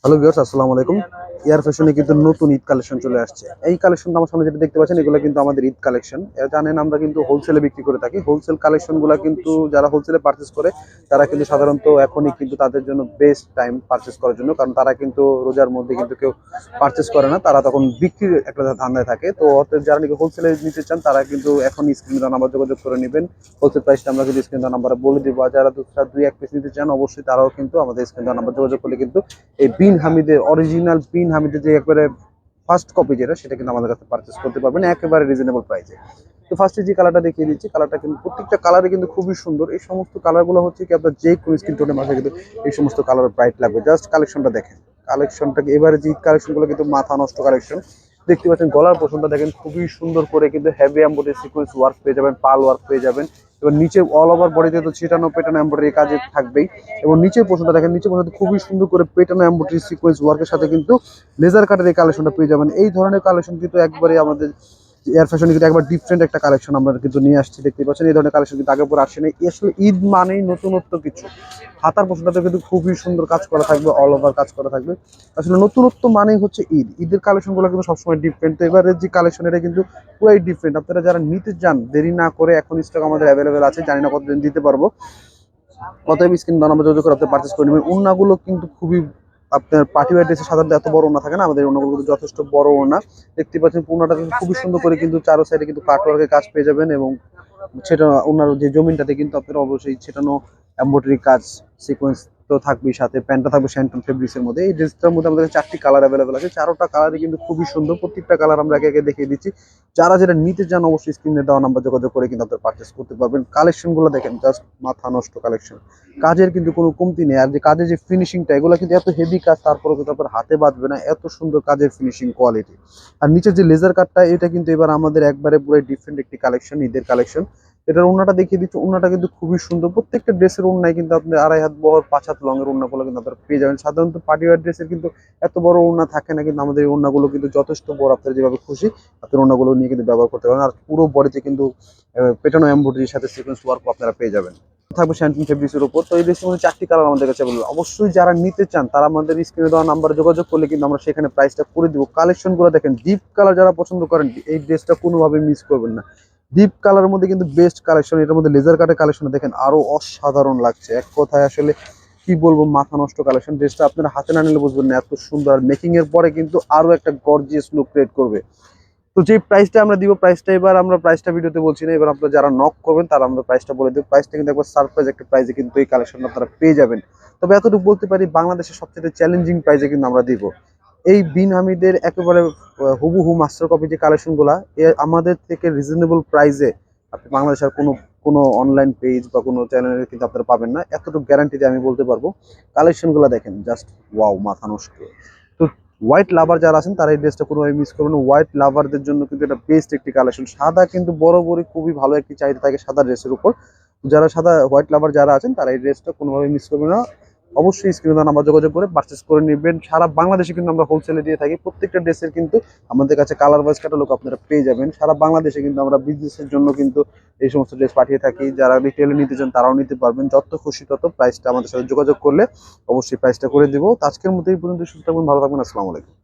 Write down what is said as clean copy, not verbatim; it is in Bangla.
হ্যালো ভিউয়ার্স, আসসালামু আলাইকুম। এয়ার ফ্যাশনে কিন্তু নতুন ঈদ কালেকশন চলে আসছে। এই কালেকশনটা আমার সামনে যেটা দেখতে পাচ্ছেন, এগুলো কিন্তু আমাদের ঈদ কালেকশন। জানেন আমরা কিন্তু হোলসেলে বিক্রি করে থাকি। হোলসেল কালেকশনগুলো কিন্তু যারা হোলসেলে পারচেজ করে তারা কিন্তু সাধারণত এখনই কিন্তু তাদের জন্য বেস্ট টাইম পারচেজ করার জন্য, কারণ তারা কিন্তু রোজার মধ্যে কিন্তু কেউ পারচেজ করে না, তারা তখন বিক্রির একটা ধান্দায় থাকে। তো অর্থাৎ যারা নাকি হোলসেলে নিতে চান তারা কিন্তু এখন স্ক্রিনে দেওয়া নাম্বার যোগাযোগ করে নেবেন। হোলসেল প্রাইসটা আমরা কিন্তু স্ক্রিনে দেওয়া নাম্বারে বলে দিব। আর যারা দুই এক পিস নিতে চান অবশ্যই তারাও কিন্তু আমাদের স্ক্রিনে দেওয়া নাম্বার যোগাযোগ করলে কিন্তু এই বিন হামিদের অরিজিনাল বিন হামিদের যে একবারে ফার্স্ট কপি যেটা, সেটা কিন্তু আমাদের কাছে পারচেস করতে পারবেন একেবারে রিজনেবল প্রাইসে। তো ফার্স্টে যে কালারটা দেখিয়ে দিচ্ছি, কালারটা কিন্তু প্রত্যেকটা কালারে কিন্তু খুবই সুন্দর। এই সমস্ত কালারগুলো হচ্ছে কি আপনার যে কোনো স্কিন টোনের মাঝে কিন্তু এই সমস্ত কালার ব্রাইট লাগবে। জাস্ট কালেকশনটা দেখেন, কালেকশনটাকে এবারে যে কালেকশনগুলো কিন্তু মাথা নষ্ট কালেকশন। দেখতে পাচ্ছেন গলার পোর্শনটা দেখেন খুবই সুন্দর করে কিন্তু হেভি এমব্রয়ডারি সিকোয়েন্স ওয়ার্ক পেয়ে যাবেন, পাল ওয়ার্ক পেয়ে যাবেন। এবার নিচে অল ওভার বডিতে তো ছিটানো পেটানো এমব্রয়ডারি কাজে থাকবেই। এবং নিচের পোর্শনটা দেখেন, নিচের পোর্শনটা খুবই সুন্দর করে পেটানো এমব্রয়ডারি সিকোয়েন্স ওয়ার্কের সাথে কিন্তু লেজার কাটের এই কালেকশনটা পেয়ে যাবেন। এই ধরনের কালেকশন কিন্তু একবারে আমাদের এয়ার ফ্যাশনে কিন্তু একবার ডিফারেন্ট একটা কালেকশন আমরা কিন্তু নিয়ে আসছি। দেখতে পাচ্ছেন এই ধরনের কালেকশন কিন্তু আগে পরে আসে নাই। আসলে ঈদ মানেই নতুনত্ব কিছু। হাতার পোশাকটাতে কিন্তু খুবই সুন্দর কাজ করা থাকবে, অল ওভার কাজ করা থাকবে। আসলে নতুনত্ব মানেই হচ্ছে ঈদ। ঈদের কালেকশনগুলো কিন্তু সবসময় ডিফারেন্ট। তো এবারে যে কালেকশন, এটা কিন্তু পুরাই ডিফারেন্ট। আপনারা যারা নিতে চান দেরি না করে, এখন স্টক আমাদের অ্যাভেলেবেল আছে, জানি না কতদিন দিতে পারবো। অতএব স্ক্রিন দাম আমরা যোগাযোগ করে আপনি পারচেস করে নেবেন। ওড়নাগুলো কিন্তু খুবই আপনার পার্টি ওয়্যার ড্রেসে সাধারণত এত বড় ওড়না থাকে না, আমাদের ওড়নাগুলো কিন্তু যথেষ্ট বড় ওড়না। দেখতে পাচ্ছেন ওড়নাটা কিন্তু খুবই সুন্দর করে কিন্তু চারো সাইডে কিন্তু কাটওয়ার্কের কাজ পেয়ে যাবেন। এবং সেটা ওনার যে জমিনটাতে কিন্তু আপনারা অবশ্যই ছেটানো এমব্রয়ডারি কাজ সিকোয়েন্স তো থাকবেই, সাথে প্যান্টটা থাকবে শ্যান্টন ফেব্রিক্সের মধ্যে। এই ড্রেসটার মধ্যে আমাদের 4টি কালার অ্যাভেলেবেল আছে, চারোটা কালারই কিন্তু খুবই সুন্দর। প্রত্যেকটা কালার আমরা একে একে দেখিয়ে দিচ্ছি। যারা যেটা নিতে চান অবশ্যই স্ক্রিনে দেওয়া নাম্বার যোগাযোগ করে কিন্তু আপনারা পারচেস করতে পারবেন। কালেকশনগুলো দেখেন, জাস্ট মাথা নষ্ট কালেকশন। কাজের কিন্তু কোনো কমতি নেই। আর যে কাজের যে ফিনিশিংটা, এগুলো কিন্তু এত হেভি কাজ, তারপরেও কিন্তু আপনার হাতে বাজবে না, এত সুন্দর কাজের ফিনিশিং কোয়ালিটি। আর নিচের যে লেজার কাটটা, এটা কিন্তু এবার আমাদের একবারে পুরো ডিফারেন্ট একটি কালেকশন, ঈদের কালেকশন। এটার ওড়নাটা দেখিয়ে দিচ্ছি, ওড়নাটা কিন্তু খুবই সুন্দর। প্রত্যেকটা ড্রেসের ওড়নায় কিন্তু আপনি 2.5 হাত বহর 5 হাত লংয়ের ওড়নাগুলো কিন্তু আপনারা পেয়ে যাবেন। সাধারণত পার্টি ওয়্যার ড্রেসের কিন্তু এত বড় ওড়না থাকে না, কিন্তু আমাদের এই ওড়নাগুলো কিন্তু যথেষ্ট বড়। আপনারা যেভাবে খুশি আপনার ওড়নাগুলো নিয়ে কিন্তু ব্যবহার করতে পারেন। আর পুরো বডিতে কিন্তু পেটানো এমব্রয়ডারির সাথে সিকোয়েন্স ওয়ার্ক আপনারা পেয়ে যাবেন। থাকবে শ্যান্টিন ফেব্রিক্সের উপর। তো এই ড্রেসের মধ্যে 4টি কালার আমাদের কাছে বলবো। অবশ্যই যারা নিতে চান তারা আমাদের স্ক্রিনে দেওয়া নাম্বারে যোগাযোগ করলে কিন্তু আমরা সেখানে প্রাইসটা করে দিব। কালেকশনগুলো দেখেন, ডিপ কালার যারা পছন্দ করেন এই ড্রেসটা কোনোভাবে মিস করবেন না। ডিপ কালারের মধ্যে কিন্তু বেস্ট কালেকশন। এটার মধ্যে লেজার কাটের কালেকশন দেখেন আরো অসাধারণ লাগছে। এক কথায় আসলে কি বলবো, মাথা নষ্ট কালেকশন। ড্রেসটা আপনারা হাতে না নিলে বুঝবেন না, এত সুন্দর। মেকিং এর পরে কিন্তু আরো একটা গর্জিয়াস লুক ক্রিয়েট করবে। তো যে প্রাইসটা আমরা দিব, প্রাইসটা এবার আমরা প্রাইসটা ভিডিওতে বলছি না, এবার আপনারা যারা নক করবেন তারা আমরা প্রাইসটা বলে দেব। প্রাইসটা কিন্তু একবার সারপ্রাইজ একটা প্রাইসে কিন্তু এই কালেকশনটা আপনারা পেয়ে যাবেন। তবে এতটুকু বলতে পারি, বাংলাদেশের সবচেয়ে চ্যালেঞ্জিং প্রাইসে কিন্তু আমরা দিব। এই বিন হামিদের একেবারে হুবহু মাস্টার কপি যে কালেকশনগুলা, আমাদের থেকে রিজনেবল প্রাইসে আপনি বাংলাদেশের কোনো কোনো অনলাইন পেজ বা কোনো চ্যানেলে কিন্তু আপনারা পাবেন না, এতটুকু গ্যারান্টি দিয়ে আমি বলতে পারবো। কালেকশনগুলো দেখেন, জাস্ট ওয়াও, মাথা নষ্ট। তো হোয়াইট লাভার যারা আছেন তারা এই ড্রেসটা কোনোভাবে মিস করবেন না। হোয়াইট লাভারদের জন্য কিন্তু এটা বেস্ট একটি কালেকশন। সাদা কিন্তু বরাবরই খুবই ভালো একটি চাহিদা থাকে সাদা ড্রেসের উপর। যারা সাদা হোয়াইট লাভার যারা আছেন তারা এই ড্রেসটা কোনোভাবে মিস করবেন না। অবশ্যই স্ক্রিনে দেওয়া নাম্বার যোগাযোগ করে পারচেস করে নেবেন। সারা বাংলাদেশে কিন্তু আমরা হোলসেলে দিয়ে থাকি। প্রত্যেকটা ড্রেসের কিন্তু আমাদের কাছে কালার ওয়াইজ ক্যাটালগ আপনারা পেয়ে যাবেন। সারা বাংলাদেশে কিন্তু আমরা বিজনেসের জন্য কিন্তু এই সমস্ত ড্রেস পাঠিয়ে থাকি। যারা রিটেলে নিতে চান তারাও নিতে পারবেন। যত খুশি তত প্রাইসটা আমাদের সাথে যোগাযোগ করলে অবশ্যই প্রাইসটা করে দিব। তো আজকের মতো এই পর্যন্ত। সুস্থ থাকবেন, ভালো থাকবেন। আসসালামু আলাইকুম।